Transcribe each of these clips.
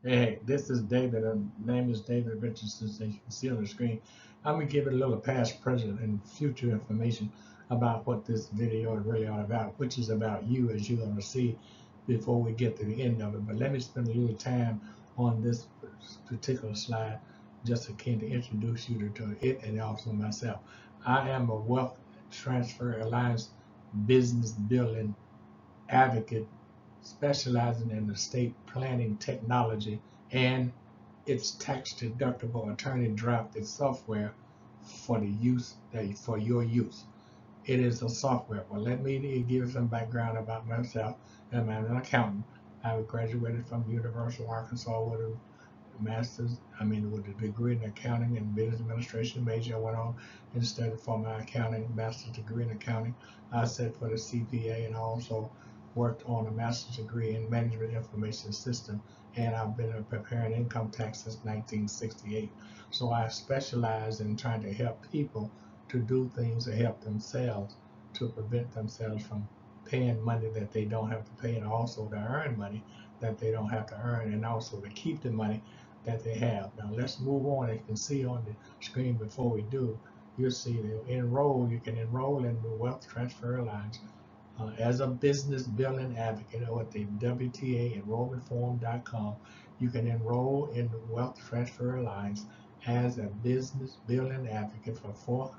Hey, this is David. Name is David Richardson, as you can see on the screen. I'm going to give it a little past, present, and future information about what this video is really all about, which is about you, as you're going to see before we get to the end of it. But let me spend a little time on this particular slide, just again to introduce you to it and also myself. I am a Wealth Transfer Alliance business building advocate specializing in estate planning technology and its tax deductible attorney drafted software for the use for your use. It is a software. Well, let me give you some background about myself. I'm an accountant. I graduated from University of Arkansas with a with a degree in accounting and business administration major. I went on and studied for my accounting, master's degree in accounting. I set for the CPA and also worked on a master's degree in management information system. And I've been preparing income tax since 1968. So I specialize in trying to help people to do things to help themselves, to prevent themselves from paying money that they don't have to pay, and also to earn money that they don't have to earn, and also to keep the money that they have. Now let's move on. As you can see on the screen before we do, you'll see that you can enroll in the Wealth Transfer Alliance as a business building advocate or at the WTA enrollmentform.com. You can enroll in the Wealth Transfer Alliance as a business building advocate for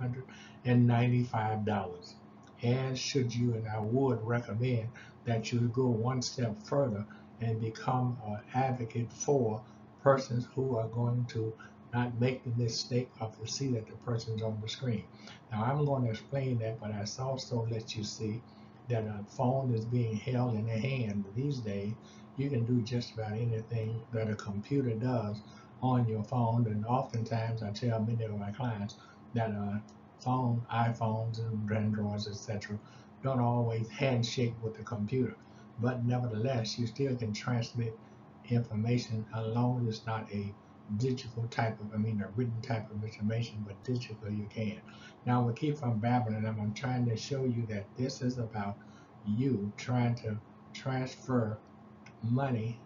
$495. And should you, and I would recommend that you go one step further and become an advocate for persons who are going to not make the mistake of to see that the person's on the screen. Now I'm going to explain that, but I also let you see that a phone is being held in a hand these days. You can do just about anything that a computer does on your phone, and oftentimes I tell many of my clients that iPhones and Androids, etc., don't always handshake with the computer, but nevertheless, you still can transmit information as long as it's not a a written type of information, but digital you can. Now we keep from babbling. I'm trying to show you that this is about you trying to transfer money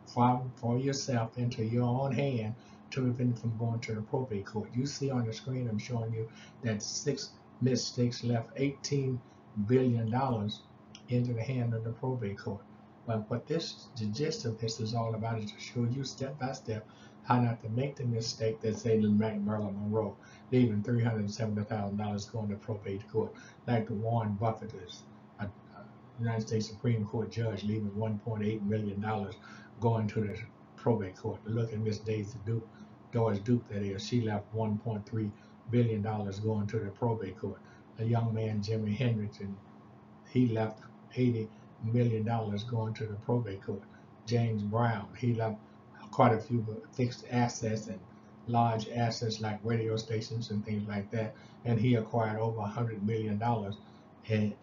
for yourself into your own hand to prevent from going to the probate court. You see on the screen, I'm showing you that six mistakes left $18 billion into the hand of the probate court. But what the gist of this is all about is to show you step by step how not to make the mistake that say Marilyn Monroe, leaving $370,000 going to probate court, like the Warren Buffett is. A United States Supreme Court judge leaving $1.8 million going to the probate court. Look at Miss Doris Duke, that is. She left $1.3 billion going to the probate court. A young man, Jimi Hendrix, and he left $80 million going to the probate court. James Brown, he left quite a few fixed assets and large assets like radio stations and things like that, and he acquired over $100 million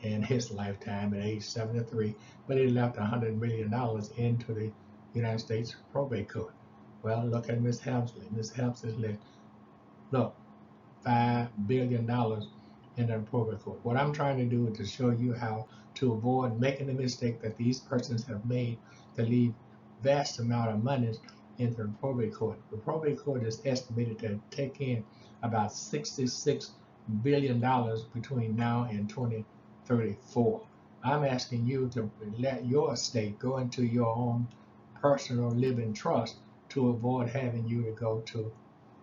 in his lifetime at age 73, but he left $100 million into the United States probate court. Well, look at Miss Helmsley. Miss Helmsley left, look, $5 billion in the probate court. What I'm trying to do is to show you how to avoid making the mistake that these persons have made to leave vast amount of money into the probate court. The probate court is estimated to take in about $66 billion between now and 2034. I'm asking you to let your estate go into your own personal living trust to avoid having you to go to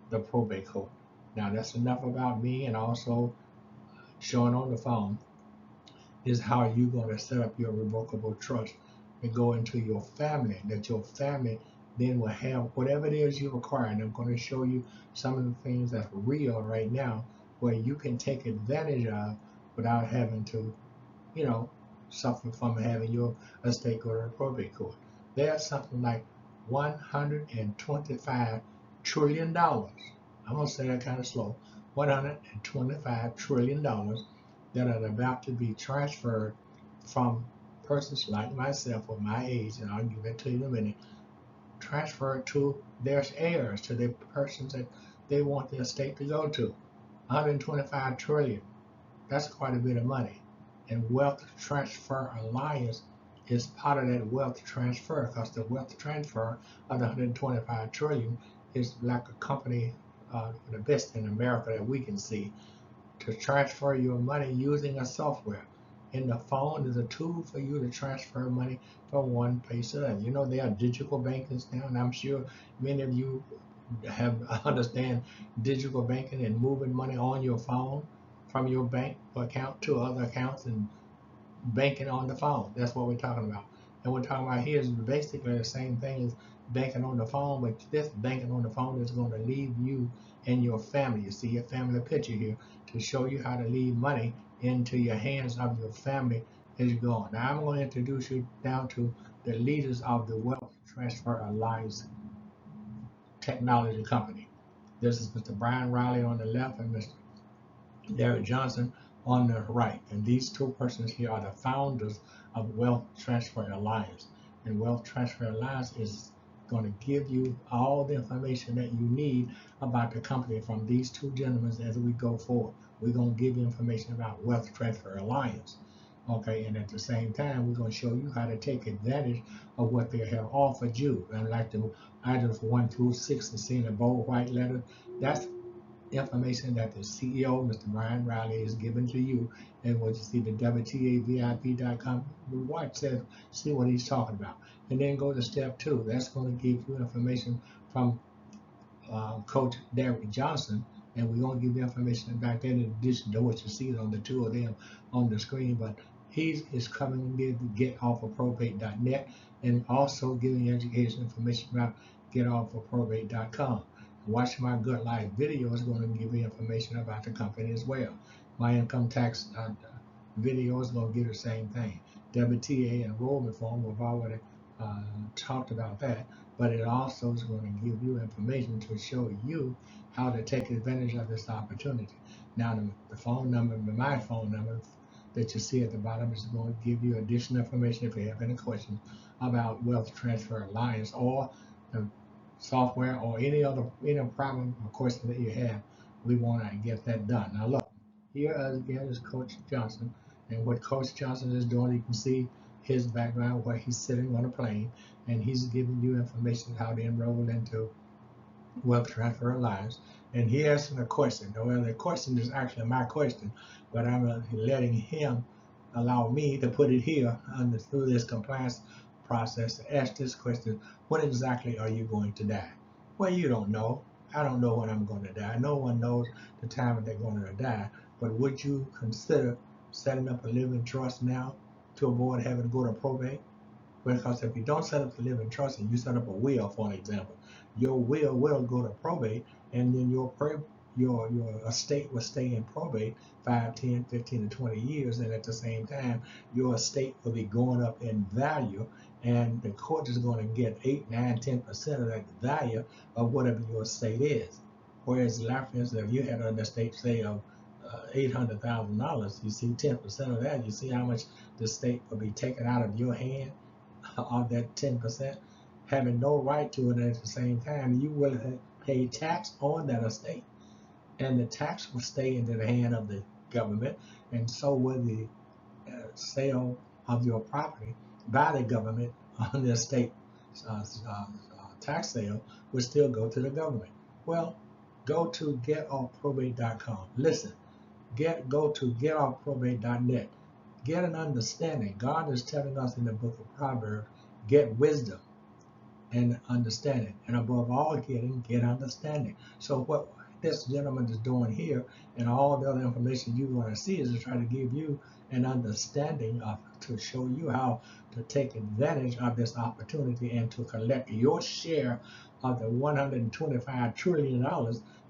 the probate court. Now that's enough about me, and also showing on the phone is how you're going to set up your revocable trust and go into your family, that your family then will have whatever it is you require. And I'm going to show you some of the things that's real right now where you can take advantage of without having to, you know, suffer from having your estate go to the probate court. There's something like $125 trillion. I'm going to say that kind of slow. $125 trillion that are about to be transferred from persons like myself or my age, and I'll give it to you in a minute, transferred to their heirs, to the persons that they want the estate to go to. 125 trillion. That's quite a bit of money. And Wealth Transfer Alliance is part of that wealth transfer, because the wealth transfer of the 125 trillion is like a company, the best in America that we can see, to transfer your money using a software. And the phone is a tool for you to transfer money from one place to another. You know, there are digital bankings now, and I'm sure many of you have understand digital banking and moving money on your phone from your bank account to other accounts and banking on the phone. That's what we're talking about. And we're talking about here is basically the same thing as banking on the phone, but this banking on the phone is going to leave you and your family. You see your family picture here to show you how to leave money into your hands of your family as you go on. Now I'm going to introduce you down to the leaders of the Wealth Transfer Alliance Technology Company. This is Mr. Brian Riley on the left and Mr. Derek Johnson on the right. And these two persons here are the founders of Wealth Transfer Alliance. And Wealth Transfer Alliance is going to give you all the information that you need about the company from these two gentlemen as we go forward. We're going to give you information about Wealth Transfer Alliance. Okay, and at the same time, we're going to show you how to take advantage of what they have offered you. And like the items 1 through 6 is seen in bold white letters. That's information that the CEO, Mr. Brian Riley, is giving to you. And what you see the WTAVIP.com, watch that, see what he's talking about. And then go to step 2. That's going to give you information from Coach Derek Johnson, and we're going to give you information back then in addition to what you see on the two of them on the screen. But he is coming to get off of probate.net and also giving you education information about getoffofprobate.com. Watch My Good Life video is going to give you information about the company as well. My income tax video is going to give the same thing. WTA enrollment form, we've already talked about that, but it also is going to give you information to show you how to take advantage of this opportunity. Now, the phone number, my phone number that you see at the bottom is going to give you additional information if you have any questions about Wealth Transfer Alliance or the software or any problem or question that you have. We want to get that done. Now look, here again is Coach Johnson, and what Coach Johnson is doing, you can see his background where he's sitting on a plane, and he's giving you information how to enroll into Wealth Transfer Alliance. And he asked a question. Well, the question is actually my question, but I'm letting him allow me to put it here through this compliance process to ask this question: when exactly are you going to die? Well, you don't know. I don't know when I'm going to die. No one knows the time that they're going to die. But would you consider setting up a living trust now to avoid having to go to probate? Because if you don't set up the living trust and you set up a will, for an example, your will go to probate, and then your estate will stay in probate 5, 10, 15, and 20 years, and at the same time, your estate will be going up in value, and the court is going to get 8, 9, 10% of that value of whatever your estate is. Whereas, like for instance, if you had an estate, say, of $800,000, you see 10% of that, you see how much the state will be taken out of your hand of that 10%, having no right to it. At the same time, you will pay tax on that estate, and the tax will stay into the hand of the government, and so will the sale of your property by the government on the estate tax sale will still go to the government. Well, go to getoffprobate.com. Listen, go to getoffprobate.net. Get an understanding. God is telling us in the book of Proverbs, get wisdom and understanding. And above all get understanding. So what this gentleman is doing here and all the other information you're going to see is to try to give you an understanding of, to show you how to take advantage of this opportunity and to collect your share of the $125 trillion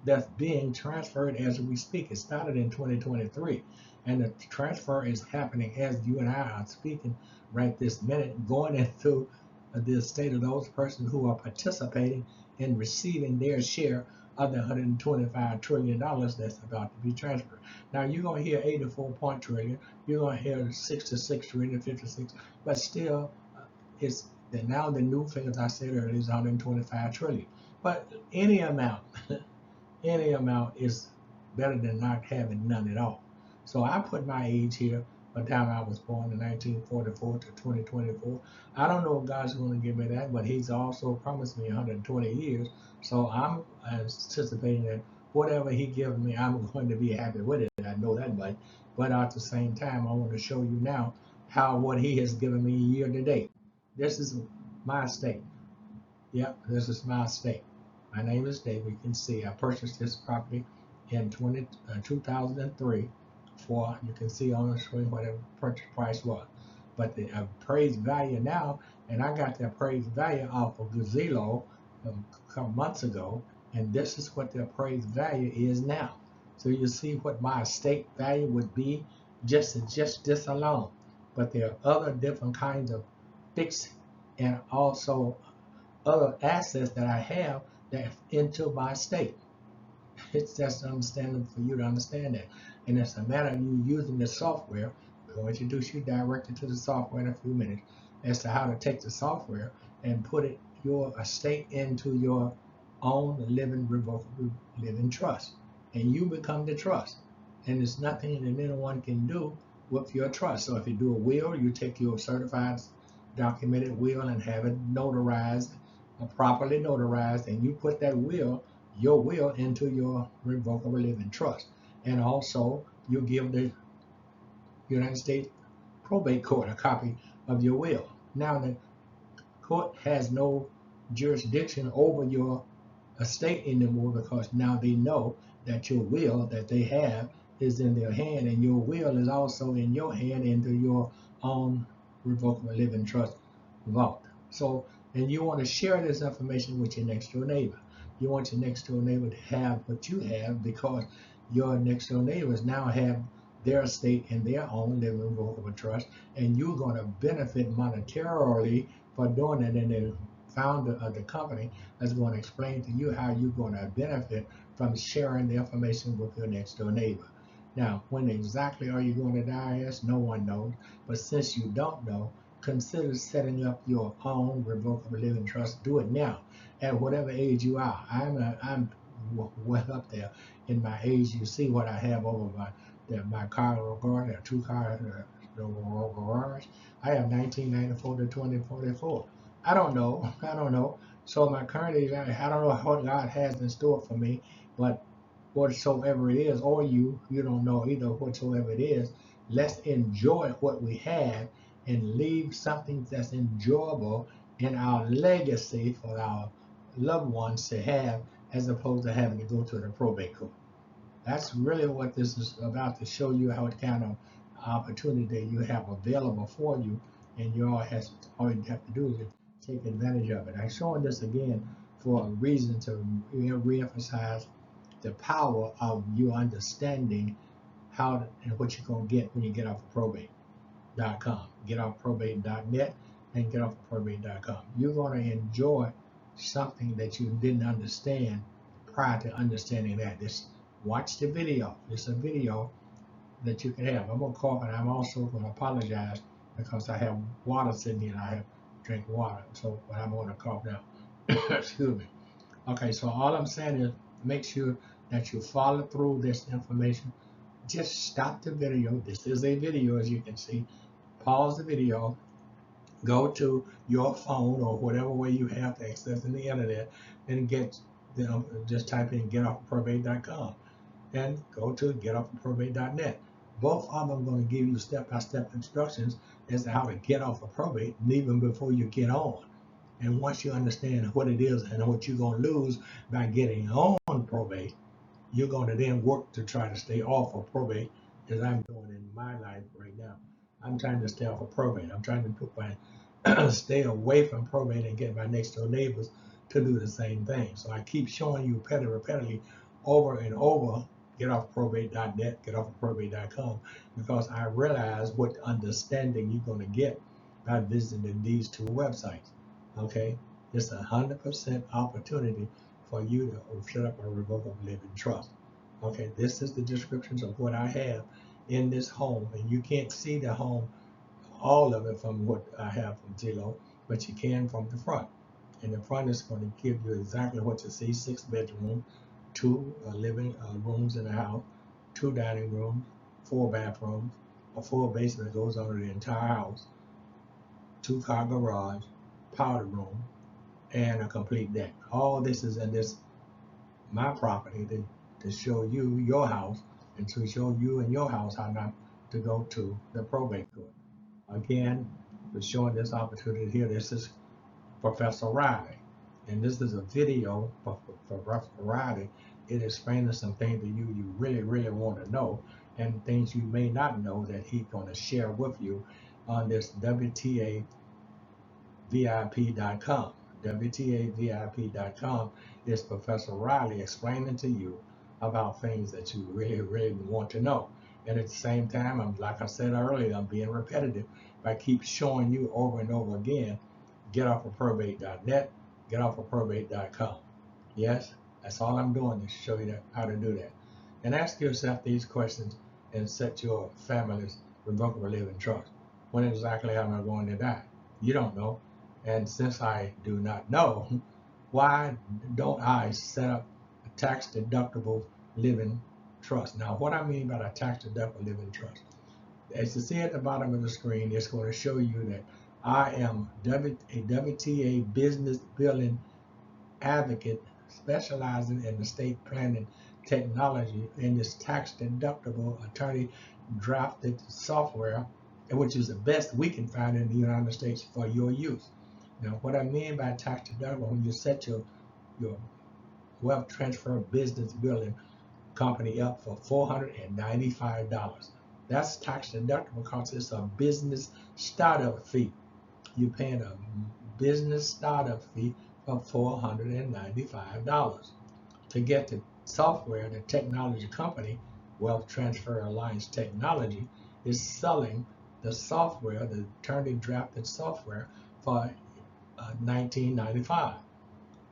that's being transferred as we speak. It started in 2023. And the transfer is happening as you and I are speaking right this minute, going into the state of those persons who are participating in receiving their share of the $125 trillion that's about to be transferred. Now you're going to hear 84 trillion, you're going to hear 66 trillion, 56, but still it's now the new figure, as I said earlier, is 125 trillion. But any amount, any amount is better than not having none at all. So I put my age here from the time I was born in 1944 to 2024. I don't know if God's going to give me that, but He's also promised me 120 years. So I'm anticipating that whatever He gives me, I'm going to be happy with it. I know that much. But at the same time, I want to show you now how what He has given me year to date. This is my estate. Yep, this is my estate. My name is David. You can see I purchased this property in 2003 for, you can see on the screen what the purchase price was. But the appraised value now, and I got the appraised value off of Zillow a couple months ago, and this is what the appraised value is now. So you see what my estate value would be just this alone. But there are other different kinds of fixed and also other assets that I have that into my estate. It's just understandable for you to understand that. And it's a matter of you using the software. We'll introduce you directly to the software in a few minutes as to how to take the software and put it your estate into your own living revocable living trust. And you become the trust. And there's nothing that anyone can do with your trust. So if you do a will, you take your certified documented will and have it notarized, properly notarized, and you put that will, your will, into your revocable living trust. And also, you give the United States probate court a copy of your will. Now, the court has no jurisdiction over your estate anymore because now they know that your will that they have is in their hand, and your will is also in your hand into your own revocable living trust vault. So, and you want to share this information with your next door neighbor. You want your next door neighbor to have what you have because your next door neighbors now have their estate in their own living revocable trust, and you're going to benefit monetarily for doing it. And the founder of the company is going to explain to you how you're going to benefit from sharing the information with your next door neighbor. Now, when exactly are you going to die? Yes, no one knows. But since you don't know, consider setting up your own revocable living trust. Do it now, at whatever age you are. I'm well up there in my age. You see what I have over my car garage. There are two cars garage. I have 1994 to 2044. I don't know. I don't know. So my current age, I don't know what God has in store for me, but whatsoever it is, or you don't know either whatsoever it is, let's enjoy what we have and leave something that's enjoyable in our legacy for our loved ones to have, as opposed to having to go to the probate court. That's really what this is about, to show you how what kind of opportunity you have available for you, and all you have to do is take advantage of it. I'm showing this again for a reason to reemphasize the power of you understanding and what you're going to get when you get off of probate.com, get off probate.net, and get off of probate.com. You're going to enjoy something that you didn't understand prior to understanding that. Watch the video. It's a video that you can have. I'm going to cough, and I'm also going to apologize because I have water sitting here and I have to drink water. So, but I'm going to cough now. Excuse me. Okay, so all I'm saying is make sure that you follow through this information. Just stop the video. This is a video, as you can see. Pause the video, go to your phone or whatever way you have to access the internet, and just type in getoffprobate.com and go to getoffprobate.net. Both of them are going to give you step-by-step instructions as to how to get off of probate, and even before you get on. And once you understand what it is and what you're going to lose by getting on probate, you're going to then work to try to stay off of probate, as I'm doing in my life right now. I'm trying to stay off of probate. I'm trying to put my stay away from probate and get my next door neighbors to do the same thing. So I keep showing you repetitively over and over, get off probate.net, get off probate.com, because I realize what understanding you're going to get by visiting these two websites. Okay, it's 100% opportunity for you to set up a revocable living trust. Okay, this is the descriptions of what I have in this home, and you can't see the home, all of it, from what I have from Zillow, but you can from the front. And the front is going to give you exactly what you see: 6 bedrooms, 2 living rooms in the house, 2 dining rooms, 4 bathrooms, a full basement that goes under the entire house, 2-car garage, powder room, and a complete deck. All this is in this my property to show you your house and to show you and your house how not to go to the probate court. Again, for showing this opportunity here, this is Professor Riley. And this is a video for Professor Riley. It explains some things that you really, really want to know and things you may not know that he's going to share with you on this WTAVIP.com. WTAVIP.com is Professor Riley explaining to you about things that you really, really want to know. And at the same time, like I said earlier, I'm being repetitive. But I keep showing you over and over again, getoffofprobate.net, getoffofprobate.com. Yes, that's all I'm doing is show you how to do that. And ask yourself these questions and set your family's revocable living trust. When exactly am I going to die? You don't know. And since I do not know, why don't I set up a tax-deductible living trust? Now, what I mean by a tax-deductible living trust, as you see at the bottom of the screen, it's going to show you that I am a WTA business building advocate specializing in estate planning technology in this tax-deductible attorney drafted software, which is the best we can find in the United States for your use. Now, what I mean by tax deductible, when you set your wealth transfer business building company up for $495, that's tax deductible because it's a business startup fee. You're paying a business startup fee of $495 to get the software. The technology company, Wealth Transfer Alliance Technology, is selling the software, the attorney drafted software, for $1995.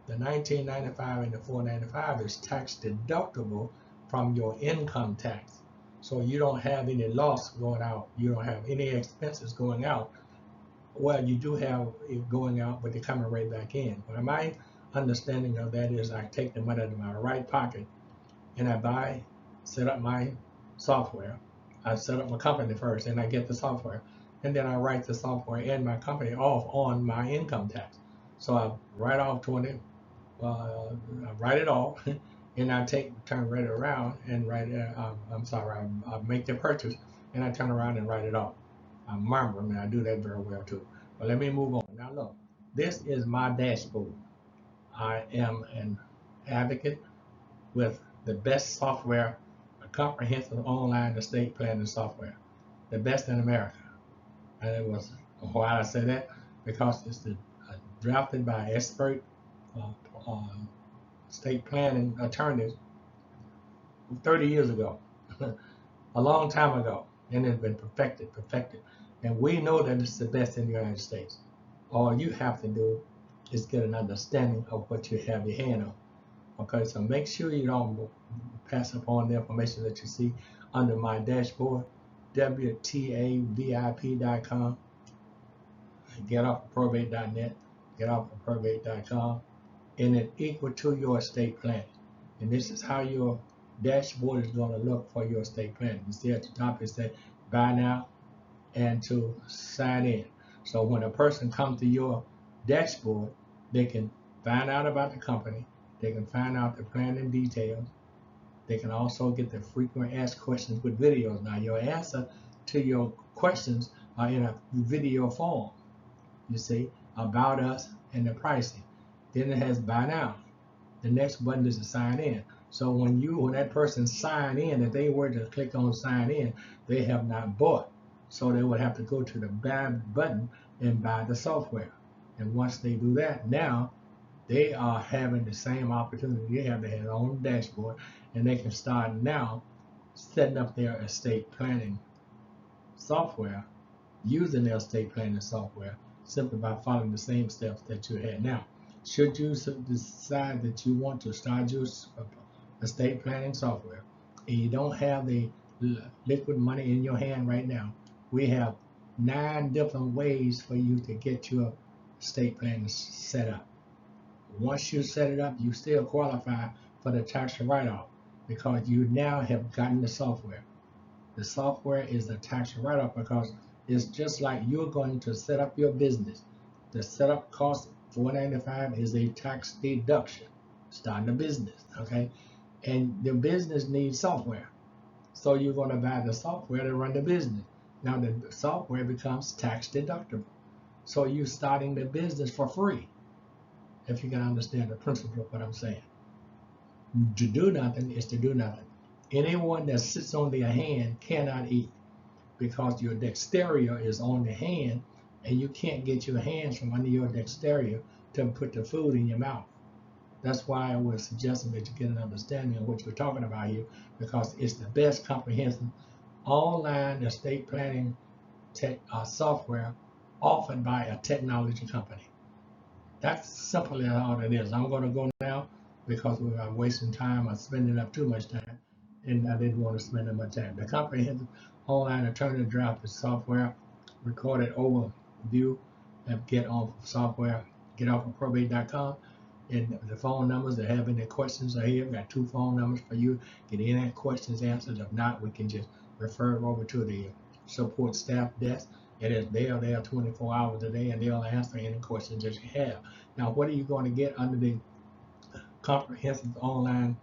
The $1995 and the $495 is tax deductible from your income tax. So you don't have any loss going out. You don't have any expenses going out. Well, you do have it going out, but they're coming right back in. But my understanding of that is I take the money out of my right pocket and I set up my software. I set up my company first and I get the software. And then I write the software and my company off on my income tax. So I write off 20, I write it off, and I turn it around and write it. I make the purchase and I turn around and write it off. I remember, I do that very well too. But let me move on. Now look, this is my dashboard. I am an advocate with the best software, a comprehensive online estate planning software, the best in America. And it was, why I say that? Because it's drafted by expert estate planning attorneys 30 years ago, a long time ago, and it's been perfected. And we know that it's the best in the United States. All you have to do is get an understanding of what you have your hand on. Okay, so make sure you don't pass upon the information that you see under my dashboard, WTAVIP.com, getoffofprobate.net, getoffofprobate.com, and it's equal to your estate plan. And this is how your dashboard is going to look for your estate plan. You see at the top it says buy now and to sign in. So when a person comes to your dashboard, they can find out about the company, they can find out the plan in details, they can also get the frequent asked questions with videos. Now your answer to your questions are in a video form, you see, about us and the pricing. Then it has buy now. The next button is to sign in. So when that person sign in, if they were to click on sign in, they have not bought. So they would have to go to the buy button and buy the software. And once they do that, now they are having the same opportunity they have to have their own dashboard, and they can start now setting up their estate planning software, using their estate planning software simply by following the same steps that you had. Now, should you decide that you want to start your estate planning software and you don't have the liquid money in your hand right now, we have 9 different ways for you to get your estate planning set up. Once you set it up, you still qualify for the tax write-off because you now have gotten the software. The software is a tax write-off because it's just like you're going to set up your business. The setup cost $495 is a tax deduction. Starting a business, okay? And the business needs software. So you're going to buy the software to run the business. Now the software becomes tax deductible. So you're starting the business for free, if you can understand the principle of what I'm saying. To do nothing is to do nothing. Anyone that sits on their hand cannot eat because your dexteria is on the hand and you can't get your hands from under your dexteria to put the food in your mouth. That's why I was suggesting that you get an understanding of what we're talking about here, because it's the best comprehensive online estate planning software offered by a technology company. That's simply all it is. I'm going to go now because we are wasting time or spending up too much time, and I didn't want to spend that much time. The comprehensive online attorney draft software, recorded overview of Get Off Software, getoffofprobate.com. And the phone numbers that have any questions are here. We've got 2 phone numbers for you. Get any questions answered. If not, we can just refer it over to the support staff desk. It is there 24 hours a day, and they'll answer any questions that you have. Now, what are you going to get under the comprehensive online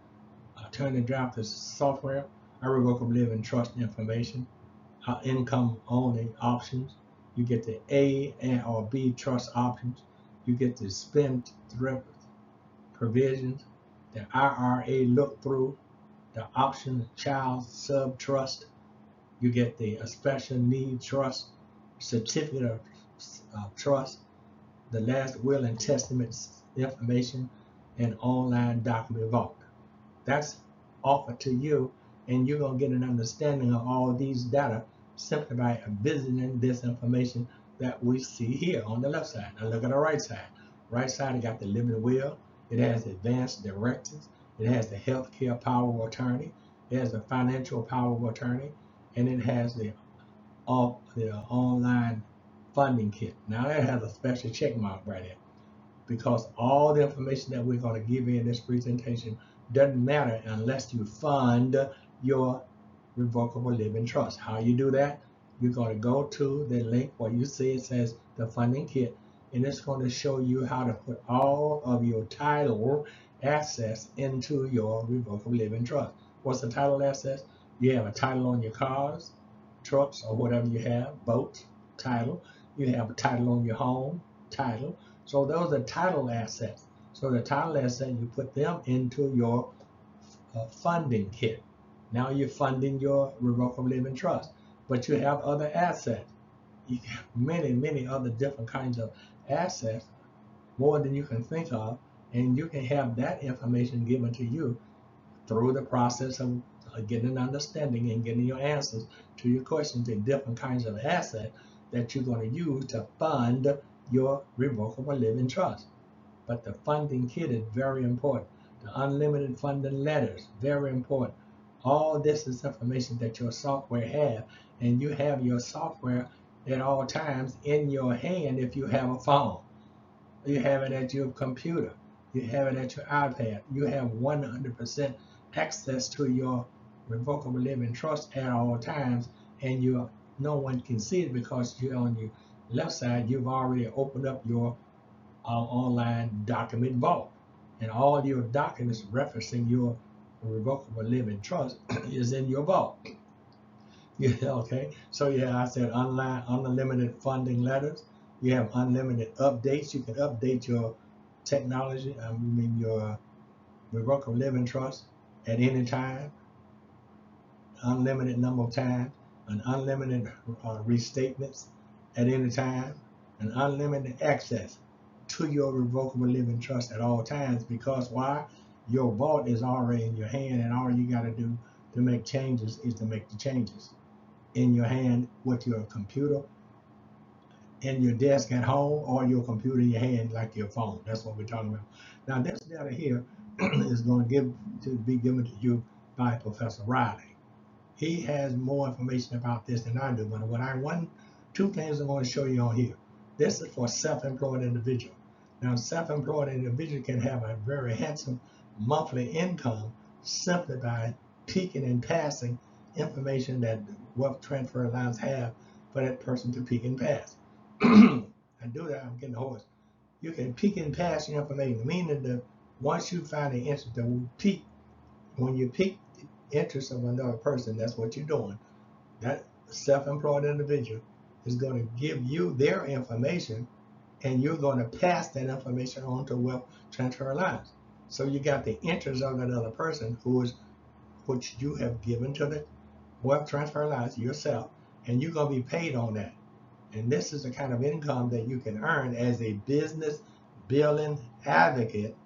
attorney draft software? Irrevocable living trust information, income only options. You get the A and or B trust options. You get the spendthrift provisions, the IRA look through, the option child sub trust. You get the special need trust, certificate of trust, the last will and testament information, and online document vault. That's offered to you, and you're going to get an understanding of all these data simply by visiting this information that we see here on the left side. Now look at the right side. Right side, it got the living will. It has advanced directives. It has the healthcare power of attorney. It has the financial power of attorney, and it has the online funding kit. Now it has a special check mark right there, because all the information that we're going to give you in this presentation doesn't matter unless you fund your revocable living trust. How you do that? You're going to go to the link where you see it says the funding kit, and it's going to show you how to put all of your title assets into your revocable living trust. What's the title assets? You have a title on your cars, trucks, or whatever you have, boats, title. You have a title on your home, title. So those are title assets. So the title asset, you put them into your funding kit. Now you're funding your revocable living trust, but you have other assets. You have many other different kinds of assets, more than you can think of, and you can have that information given to you through the process of getting an understanding and getting your answers to your questions in different kinds of assets that you're going to use to fund your revocable living trust. But the funding kit is very important. The unlimited funding letters, very important. All this is information that your software have, and you have your software at all times in your hand. If you have a phone, you have it at your computer, you have it at your iPad, you have 100% access to your revocable living trust at all times, and no one can see it because you're on your left side. You've already opened up your online document vault, and all your documents referencing your revocable living trust is in your vault. Yeah, okay. So yeah, I said online unlimited funding letters. You have unlimited updates. You can update your technology, your revocable living trust at any time, unlimited number of times, an unlimited restatements at any time, an unlimited access to your revocable living trust at all times. Because why? Your vault is already in your hand, and all you got to do to make changes is to make the changes in your hand with your computer in your desk at home, or your computer in your hand like your phone. That's what we're talking about. Now this data here is going to be given to you by Professor Riley. He has more information about this than I do, but two things I'm going to show you on here. This is for self-employed individual. Now, self-employed individual can have a very handsome monthly income simply by peeking and passing information that wealth transfer lines have for that person to peek and pass. I do that, I'm getting hoarse. You can peek and pass your information, meaning that once you find the interest to peek, when you peek the interest of another person, that's what you're doing. That self-employed individual is going to give you their information, and you're going to pass that information on to wealth transfer lines. So you got the interest of that other person who is which you have given to the wealth transfer lines yourself, and you're going to be paid on that. And this is the kind of income that you can earn as a business building advocate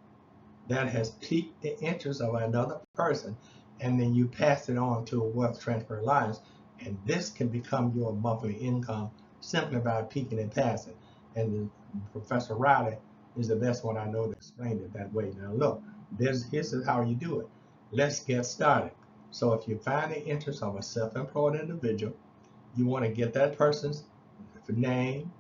that has piqued the interest of another person, and then you pass it on to a wealth transfer lines, and this can become your monthly income simply by peaking and passing. And Professor Riley is the best one I know to explain it that way. Now look, here's how you do it. Let's get started. So if you find the interest of a self-employed individual, you want to get that person's name,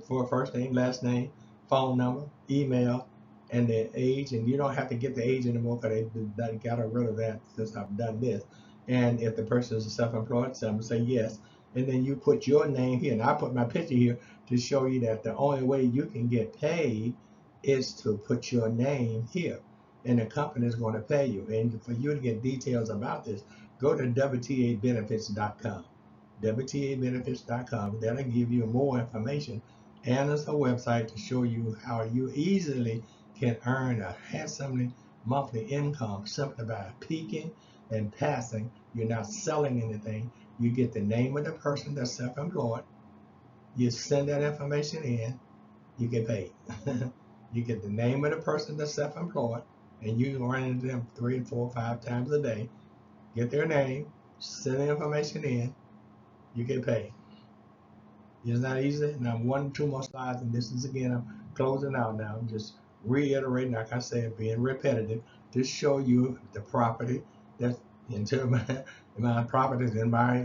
for first name, last name, phone number, email, and their age. And you don't have to get the age anymore because they got rid of that since I've done this. And if the person is self-employed, so I'm gonna say yes. And then you put your name here, and I put my picture here to show you that the only way you can get paid is to put your name here, and the company is going to pay you. And for you to get details about this, go to WTAbenefits.com. WTAbenefits.com. That'll give you more information, and it's a website to show you how you easily can earn a handsome monthly income simply by peaking and passing. You're not selling anything. You get the name of the person that's self-employed. You send that information in, you get paid. You get the name of the person that's self-employed, and you run into them 3, 4, 5 times a day. Get their name, send the information in, you get paid. It's not easy. Now, 2 more slides, and this is again, I'm closing out now. I'm just reiterating, like I said, being repetitive to show you the property that's into my properties in my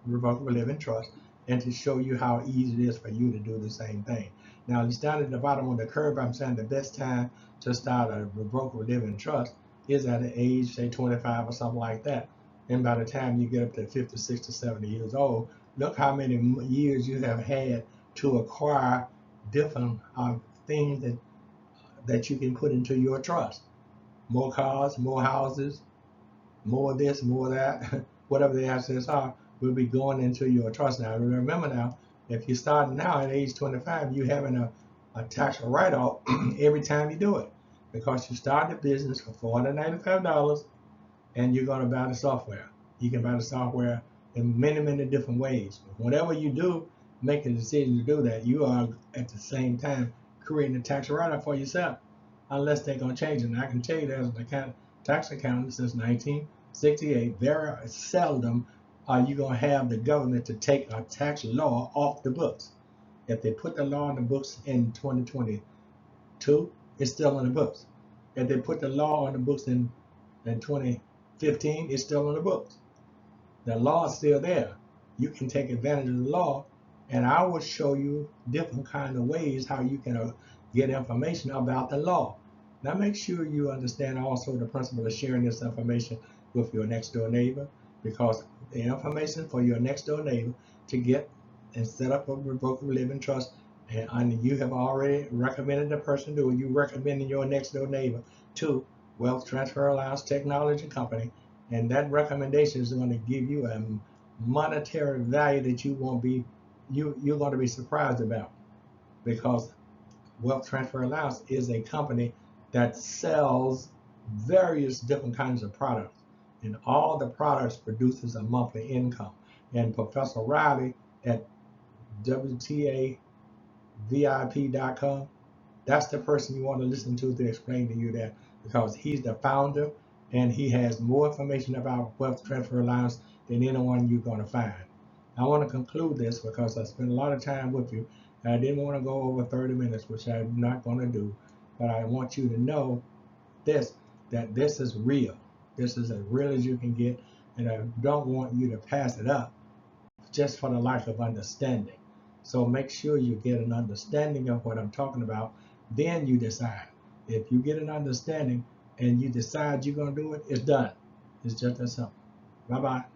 revocable living trust, and to show you how easy it is for you to do the same thing. Now, it's down at the bottom of the curve. I'm saying the best time to start a revocable living trust is at an age, say 25 or something like that. And by the time you get up to 50, 60, 70 years old, look how many years you have had to acquire different things that you can put into your trust. More cars, more houses, more of this, more of that, whatever the assets are, will be going into your trust. Now, remember now, if you're starting now at age 25, you're having a tax write-off every time you do it, because you start the business for $495, and you're going to buy the software. You can buy the software in many, many different ways. Whatever you do, make a decision to do that, you are at the same time creating a tax write-off for yourself, unless they're going to change it. And I can tell you that as an tax accountant since 1968, very seldom are you going to have the government to take a tax law off the books. If they put the law on the books in 2022, it's still on the books. If they put the law on the books in 2015, it's still on the books. The law is still there. You can take advantage of the law, and I will show you different kind of ways how you can get information about the law. Now, make sure you understand also the principle of sharing this information with your next door neighbor, because the information for your next door neighbor to get and set up a revocable living trust, and you have already recommended the person to, you recommending your next door neighbor to Wealth Transfer Alliance Technology Company, and that recommendation is going to give you a monetary value that you're going to be surprised about, because Wealth Transfer Alliance is a company that sells various different kinds of products, and all the products produces a monthly income. And Professor Riley at WTAVIP.com, that's the person you want to listen to explain to you that, because he's the founder and he has more information about Wealth Transfer Alliance than anyone you're going to find. I want to conclude this because I spent a lot of time with you. I didn't want to go over 30 minutes, which I'm not going to do, but I want you to know this, that this is real. This is as real as you can get, and I don't want you to pass it up just for the lack of understanding. So make sure you get an understanding of what I'm talking about, then you decide. If you get an understanding and you decide you're going to do it, it's done. It's just that simple. Bye-bye.